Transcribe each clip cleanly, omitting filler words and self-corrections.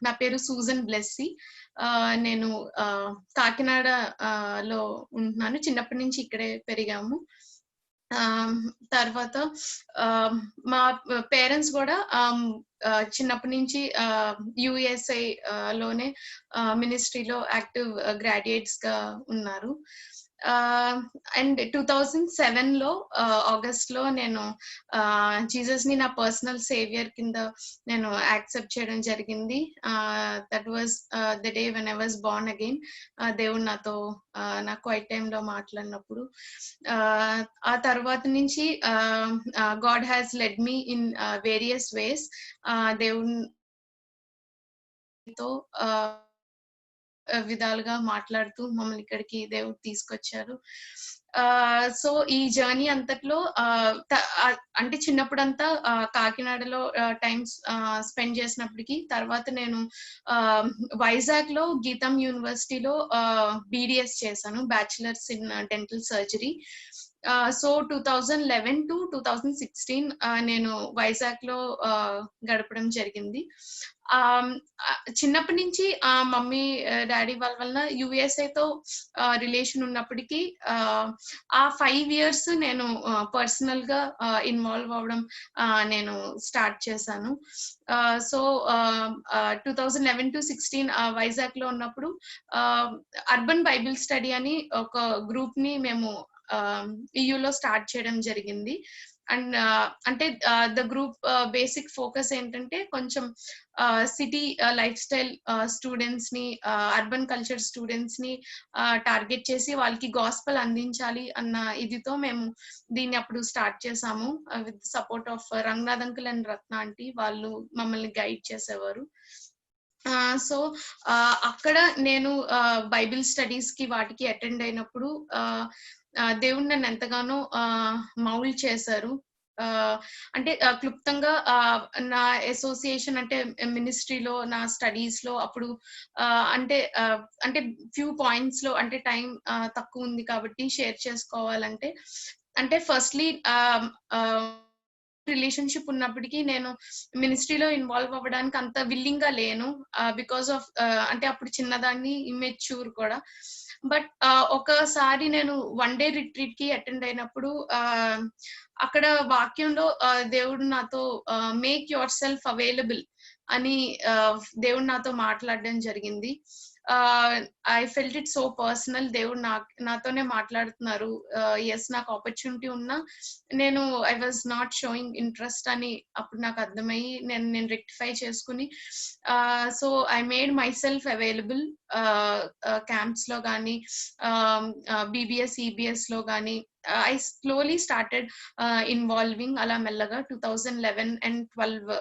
నా పేరు సూజన్ బ్లెస్సీ. నేను కాకినాడ లో ఉంటున్నాను. చిన్నప్పటి నుంచి ఇక్కడే పెరిగాము. తర్వాత మా పేరెంట్స్ గూడా చిన్నప్పటి నుంచి యూఎస్ఐ లోనే మినిస్ట్రీలో యాక్టివ్ గ్రాడ్యుయేట్స్‌గా ఉన్నారు. అండ్ 2007లో ఆగస్ట్‌లో నేను జీసస్‌ని నా పర్సనల్ సేవియర్ కింద నేను యాక్సెప్ట్ చేయడం జరిగింది. That was the day when I was Born again. దేవుడు నాతో నా క్వైట్ టైమ్‌లో మాట్లాడినప్పుడు. ఆ తర్వాత నుంచి God has lead me in various ways. దేవునితో విధాలుగా మాట్లాడుతూ మమ్మల్ని ఇక్కడికి దేవుడు తీసుకొచ్చారు. సో ఈ జర్నీ అంతట్లో అంటే చిన్నప్పుడంతా కాకినాడలో టైమ్స్ స్పెండ్ చేసినప్పటికీ తర్వాత నేను వైజాగ్‌లో గీతం యూనివర్సిటీలో బీడీఎస్ చేశాను, bachelors in dental surgery. So 2011 to 2016 నేను వైజాగ్‌లో గడపడం జరిగింది. చిన్నప్పటి నుంచి మమ్మీ డాడీ వాళ్ళ వలన యూఎస్ఏతో రిలేషన్ ఉన్నప్పటికీ ఆ 5 years నేను పర్సనల్ గా ఇన్వాల్వ్ అవ్వడం నేను స్టార్ట్ చేశాను. సో 2011 to 16 వైజాగ్ లో ఉన్నప్పుడు అర్బన్ బైబిల్ స్టడీ అని ఒక గ్రూప్ ని మేము ఈయూలో స్టార్ట్ చేయడం జరిగింది. అండ్ అంటే ద గ్రూప్ బేసిక్ ఫోకస్ ఏంటంటే కొంచెం సిటీ లైఫ్ స్టైల్ స్టూడెంట్స్ ని, అర్బన్ కల్చర్ స్టూడెంట్స్ ని టార్గెట్ చేసి వాళ్ళకి గాస్పెల్ అందించాలి అన్న ఇదితో మేము దీన్ని అప్పుడు స్టార్ట్ చేసాము. With support of Ranganath uncle and Ratna aunty. వాళ్ళు మమ్మల్ని గైడ్ చేసేవారు. సో అక్కడ నేను బైబిల్ స్టడీస్ కి వాటికి అటెండ్ అయినప్పుడు దేవుడు నన్ను ఎంతగానో మౌల్డ్ చేశారు. అంటే క్లుప్తంగా నా అసోసియేషన్ అంటే మినిస్ట్రీలో నా స్టడీస్ లో అప్పుడు అంటే ఫ్యూ పాయింట్స్ లో అంటే టైం తక్కువ ఉంది కాబట్టి షేర్ చేసుకోవాలంటే, అంటే ఫస్ట్లీ రిలేషన్షిప్ ఉన్నప్పటికీ నేను మినిస్ట్రీలో ఇన్వాల్వ్ అవ్వడానికి అంత విల్లింగ్ గా లేను. బికాస్ ఆఫ్ అంటే అప్పుడు చిన్నదాన్ని, ఇమ్మెచ్యూర్ కూడా. బట్ ఒకసారి నేను వన్ డే రిట్రీట్ కి అటెండ్ అయినప్పుడు అక్కడ వాక్యంలో దేవుడు నాతో మేక్ యువర్ సెల్ఫ్ అవైలబుల్ అని దేవుడు నాతో మాట్లాడడం జరిగింది. I felt it so personal. దేవుడు నాతోనే మాట్లాడుతున్నారు. ఎస్, నాకు ఆపర్చునిటీ ఉన్నా నేను I was not showing interest అని అప్పుడు నాకు అర్థమయ్యి నేను రెక్టిఫై చేసుకుని so I made my self available. Camps లో కానీ, బీబీఎస్ ఈబీఎస్ లో కానీ ఐ స్లోలీ స్టార్టెడ్ ఇన్వాల్వింగ్ అలా మెల్లగా 2011 and 12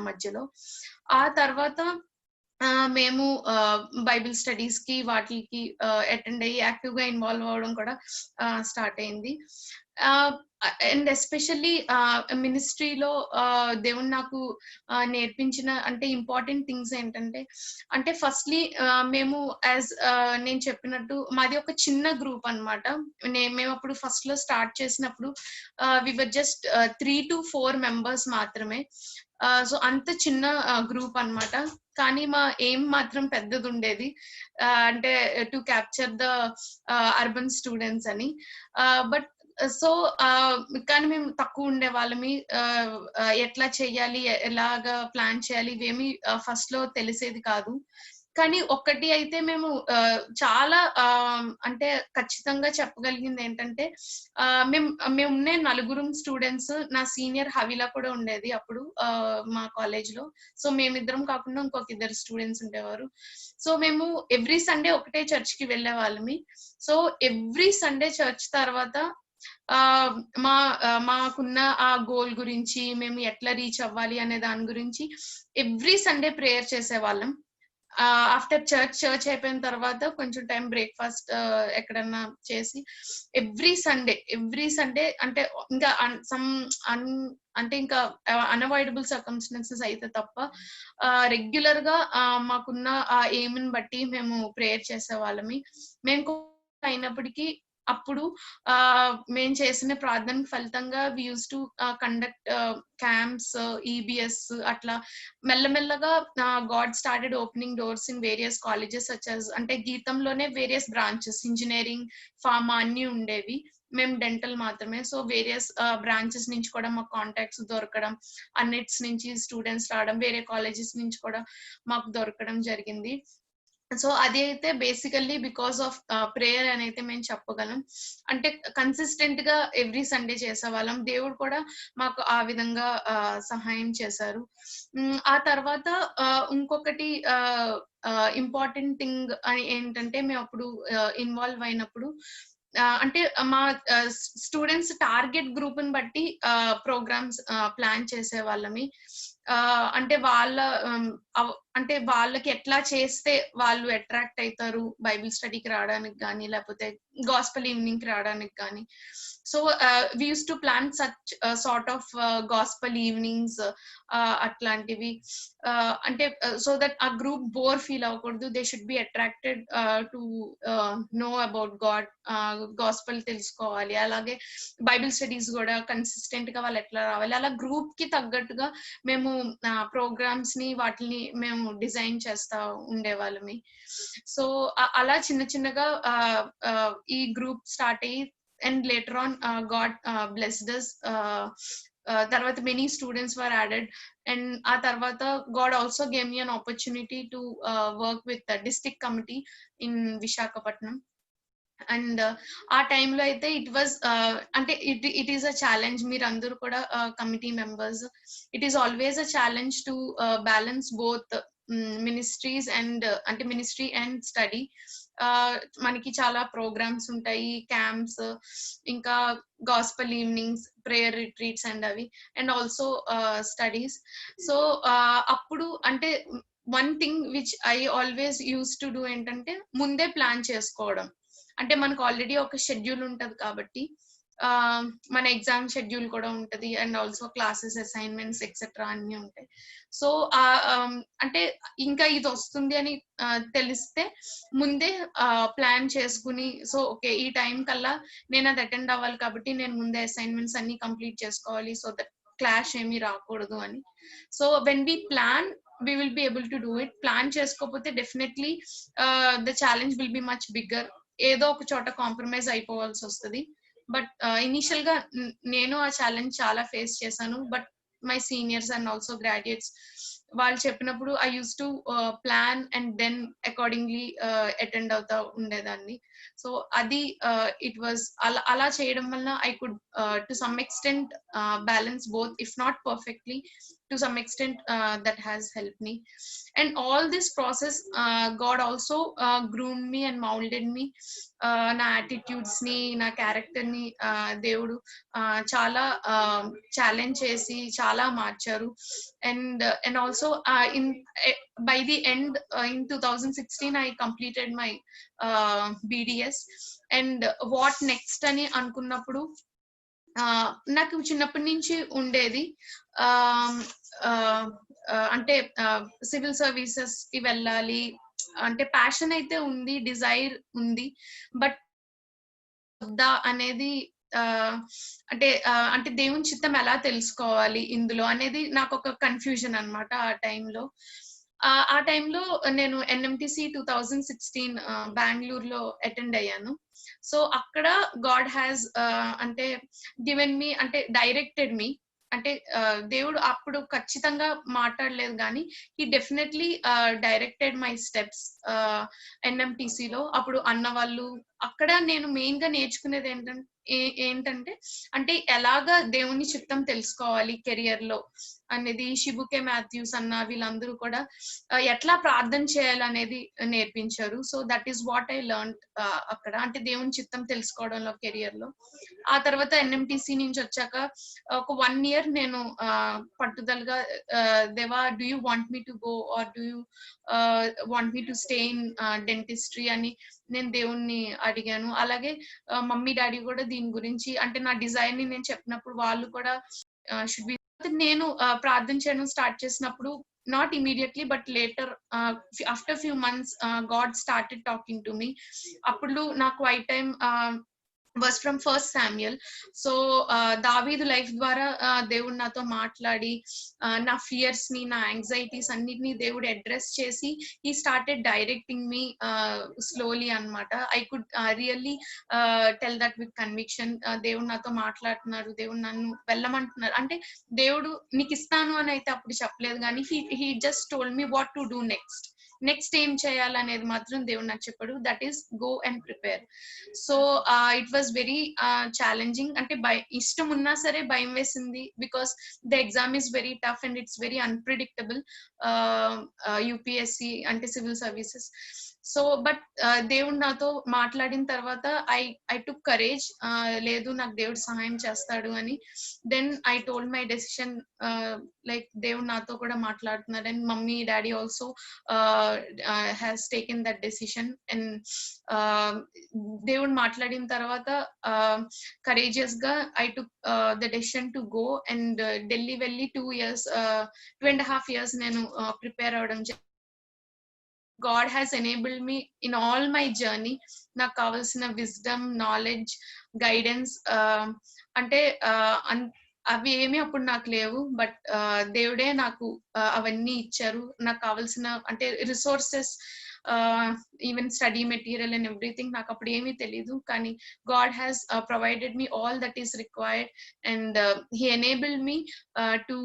మధ్యలో. ఆ తర్వాత మేము బైబిల్ స్టడీస్ కి వాటికి అటెండ్ అయ్యి యాక్టివ్ గా ఇన్వాల్వ్ అవ్వడం కూడా స్టార్ట్ అయింది. అండ్ ఎస్పెషల్లీ మినిస్ట్రీలో దేవుడు నాకు నేర్పించిన అంటే ఇంపార్టెంట్ థింగ్స్ ఏంటంటే, అంటే ఫస్ట్లీ మేము యాజ్ నేను చెప్పినట్టు మాది ఒక చిన్న గ్రూప్ అన్నమాట. మేము అప్పుడు ఫస్ట్ లో స్టార్ట్ చేసినప్పుడు వి వర్ జస్ట్ 3 to 4 members మాత్రమే. సో అంత చిన్న గ్రూప్ అన్నమాట. కానీ మా ఎయిమ్ మాత్రం పెద్దది ఉండేది, అంటే to capture the urban students అని. బట్ సో కానీ మేము తక్కువ ఉండే వాళ్ళమి. ఎట్లా చెయ్యాలి, ఎలాగా ప్లాన్ చేయాలి ఇవేమి ఫస్ట్ లో తెలిసేది కాదు. కానీ ఒక్కటి అయితే మేము చాలా అంటే ఖచ్చితంగా చెప్పగలిగింది ఏంటంటే, మేమున్నే 4 స్టూడెంట్స్. నా సీనియర్ హవిలా కూడా ఉండేది అప్పుడు మా కాలేజ్ లో. సో మేమిద్దరం కాకుండా ఇంకొక 2 స్టూడెంట్స్ ఉండేవారు. సో మేము ఎవ్రీ సండే ఒకటే చర్చ్ కి వెళ్ళే వాళ్ళమి. సో ఎవ్రీ సండే చర్చ్ తర్వాత మాకున్న ఆ గోల్ గురించి, మేము ఎట్లా రీచ్ అవ్వాలి అనే దాని గురించి ఎవ్రీ సండే ప్రేయర్ చేసేవాళ్ళం. ఆఫ్టర్ చర్చ్ అయిపోయిన తర్వాత కొంచెం టైం బ్రేక్ఫాస్ట్ ఎక్కడన్నా చేసి ఎవ్రీ సండే అంటే ఇంకా అంటే ఇంకా అన్అవాయిడబుల్ సర్కమ్స్టాన్సెస్ అయితే తప్ప రెగ్యులర్ గా మాకున్న ఆ ఎయిమ్ ని బట్టి మేము ప్రేయర్ చేసేవాళ్ళమి. మేము అయినప్పటికీ అప్పుడు మేము చేసిన ప్రార్థన ఫలితంగా we use to conduct camps, EBS అట్లా మెల్లమెల్లగా God started opening doors in various colleges such as అంటే గీతంలోనే వేరియస్ బ్రాంచెస్ ఇంజినీరింగ్, ఫార్మా అన్ని ఉండేవి. మేము డెంటల్ మాత్రమే. సో వేరియస్ బ్రాంచెస్ నుంచి కూడా మాకు కాంటాక్ట్స్ దొరకడం, అన్నిట్స్ నుంచి స్టూడెంట్స్ రావడం, వేరే కాలేజెస్ నుంచి కూడా మాకు దొరకడం జరిగింది. సో అది అయితే బేసికల్లీ బికాస్ ఆఫ్ ప్రేయర్ అని అయితే మేము చెప్పగలం. అంటే కన్సిస్టెంట్ గా ఎవ్రీ సండే చేసేవాళ్ళం. దేవుడు కూడా మాకు ఆ విధంగా సహాయం చేశారు. ఆ తర్వాత ఇంకొకటి ఇంపార్టెంట్ థింగ్ ఏంటంటే మేము అప్పుడు ఇన్వాల్వ్ అయినప్పుడు అంటే మా స్టూడెంట్స్ టార్గెట్ గ్రూప్ ని బట్టి ప్రోగ్రామ్స్ ప్లాన్ చేసే వాళ్ళమి. అంటే అంటే వాళ్ళకి ఎట్లా చేస్తే వాళ్ళు అట్రాక్ట్ అవుతారు బైబిల్ స్టడీకి రావడానికి కానీ, లేకపోతే గాస్పెల్ ఈవినింగ్ కి రావడానికి కానీ. So we use to plan such sort of gospel evenings అట్లాంటివి. అంటే సో దట్ ఆ గ్రూప్ బోర్ ఫీల్ అవ్వకూడదు. They should be attracted to know about God, gospel తెలుసుకోవాలి. అలాగే బైబిల్ స్టడీస్ కూడా కన్సిస్టెంట్ గా వాళ్ళు ఎట్లా రావాలి, అలా గ్రూప్ కి తగ్గట్టుగా మేము ప్రోగ్రామ్స్ ని వాటిని మేము డిజైన్ చేస్తా ఉండేవాళ్ళమి. సో అలా చిన్న చిన్నగా ఈ గ్రూప్ స్టార్ట్ అయ్యి and later on God blessed us. తర్వాత many students were added and ఆ తర్వాత God also gave me an opportunity to work with district committee in Visakhapatnam. And ఆ టైంలో అయితే ఇట్ వాజ్ అంటే ఇట్ ఈస్ అ ఛాలెంజ్. మీరు అందరూ కూడా committee members, it is always a challenge to balance both ministries and అంటే ministry and study. మనకి చాలా ప్రోగ్రామ్స్ ఉంటాయి, క్యాంప్స్, ఇంకా gospel evenings, prayer retreats and అవి, అండ్ ఆల్సో స్టడీస్. సో అప్పుడు అంటే one thing which I always use to do ఏంటంటే ముందే ప్లాన్ చేసుకోవడం. అంటే మనకు ఆల్రెడీ ఒక షెడ్యూల్ ఉంటది కాబట్టి మన ఎగ్జామ్ షెడ్యూల్ కూడా ఉంటది and also classes, assignments etcetera అన్ని ఉంటాయి. సో అంటే ఇంకా ఇది వస్తుంది అని తెలిస్తే ముందే ప్లాన్ చేసుకుని, సో ఓకే ఈ టైం కల్లా నేను అది అటెండ్ అవ్వాలి కాబట్టి నేను ముందే అసైన్మెంట్స్ అన్ని కంప్లీట్ చేసుకోవాలి, సో దట్ క్లాష్ ఏమీ రాకూడదు అని. So when we plan we will be able to do it. Plan చేసుకోకపోతే definitely the challenge will be much bigger. ఏదో ఒక చోట కాంప్రమైజ్ అయిపోవాల్సి వస్తుంది. బట్ ఇనిషియల్ గా నేను ఆ ఛాలెంజ్ చాలా ఫేస్ చేశాను. But my seniors and also graduates వాళ్ళు చెప్పినప్పుడు I use to plan and then accordingly attend అవుతా ఉండేదాన్ని. సో అది ఇట్ వాజ్ అలా చేయడం వల్ల I could to some extent balance both, if not perfectly, to some extent that has helped me. And all this process God also groomed me and molded me. నా attitudes ni, నా character ni దేవుడు చాలా challenge చేసి చాలా మార్చారు. And also by the end in 2016 I completed my BDS. And what next అని అనుకున్నప్పుడు నాకు చిన్నప్పటి నుంచి ఉండేది అంటే సివిల్ సర్వీసెస్ కి వెళ్ళాలి అంటే ప్యాషన్ అయితే ఉంది, డిజైర్ ఉంది. బట్ అనేది అంటే దేవుని చిత్తం ఎలా తెలుసుకోవాలి ఇందులో అనేది నాకు ఒక కన్ఫ్యూజన్ అన్నమాట ఆ టైంలో. ఆ టైంలో నేను NMTC 2016 బెంగళూరులో అటెండ్ అయ్యాను. సో అక్కడ గాడ్ హ్యాస్ అంటే గివెన్ మీ అంటే డైరెక్టెడ్ మీ, అంటే దేవుడు అప్పుడు ఖచ్చితంగా మాట్లాడలేదు కానీ he definitely directed my steps NMTC లో. అప్పుడు అన్న వాళ్ళు అక్కడ నేను మెయిన్ గా నేర్చుకునేది ఏంటంటే అంటే ఎలాగా దేవుని చిత్తం తెలుసుకోవాలి కెరియర్ లో అనేది. షిబుకే మాథ్యూస్ అన్న వీళ్ళందరూ కూడా ఎట్లా ప్రార్థన చేయాలనేది నేర్పించారు. So that is what I learn అక్కడ, అంటే దేవుని చిత్తం తెలుసుకోవడంలో కెరియర్ లో. ఆ తర్వాత NMTC నుంచి వచ్చాక ఒక 1 year నేను పట్టుదలగా దేవా do you want me to go or do you want me to stay in dentistry అని నేను దేవుణ్ణి అడిగాను. అలాగే మమ్మీ డాడీ కూడా దీని గురించి అంటే నా డిజైర్ ని నేను చెప్పినప్పుడు వాళ్ళు కూడా షుడ్ బి. నేను ప్రార్థన చేయడం స్టార్ట్ చేసినప్పుడు not immediately but later after few months God started talking to me. అప్పుడు నాకు quiet time was from first Samuel. So దావీదు లైఫ్ ద్వారా దేవుడు నాతో మాట్లాడి నా ఫియర్స్ ని, నా యాంగ్జైటీస్ అన్నిటిని దేవుడు అడ్రస్ చేసి he started directing me slowly అన్నమాట. I could really tell that with conviction. దేవుడు నాతో మాట్లాడుతున్నారు, దేవుడు నన్ను వెళ్ళమంటున్నారు. అంటే దేవుడు నీకు ఇస్తాను అని అయితే అప్పుడు చెప్పలేదు, కానీ he just told me what to do next ఏం చేయాలనేది మాత్రం దేవుడు నాకు చెప్పాడు. That is go and prepare. So it was very challenging. అంటే ఇష్టం ఉన్నా సరే భయం వేసింది, because the exam is very tough and it's very unpredictable. UPSC అంటే సివిల్ సర్వీసెస్. సో బట్ దేవుడు నాతో మాట్లాడిన తర్వాత ఐ టుక్ కరేజ్. లేదు, నాకు దేవుడు సహాయం చేస్తాడు అని. Then I told my decision, like దేవుడు నాతో కూడా మాట్లాడుతున్నారు. And mummy daddy also has taken that decision. And దేవుడు మాట్లాడిన తర్వాత కరేజియస్ గా I took the decision to go and Delhi వెళ్ళి 2.5 years నేను ప్రిపేర్ అవడం. God has enabled me in all my journey. నాకు కావాల్సిన విజ్డమ్, నాలెడ్జ్, గైడెన్స్ అంటే అవి ఏమీ అప్పుడు నాకు లేవు. బట్ దేవుడే నాకు అవన్నీ ఇచ్చారు. నాకు కావాల్సిన అంటే resources, even study material and everything నాకు అప్పుడు ఏమీ తెలీదు. కానీ God has provided me all that is required, and he enabled me to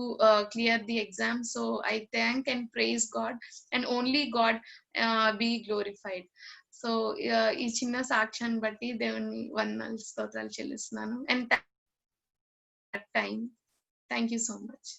clear the exam. So I thank and praise God, and only God be glorified. So ఈ చిన్న సాక్ష్యాన్ని బట్టి దేవుని వందనాలు, స్తోత్రాలు చెల్లిస్తున్నాను. And time, thank you so much.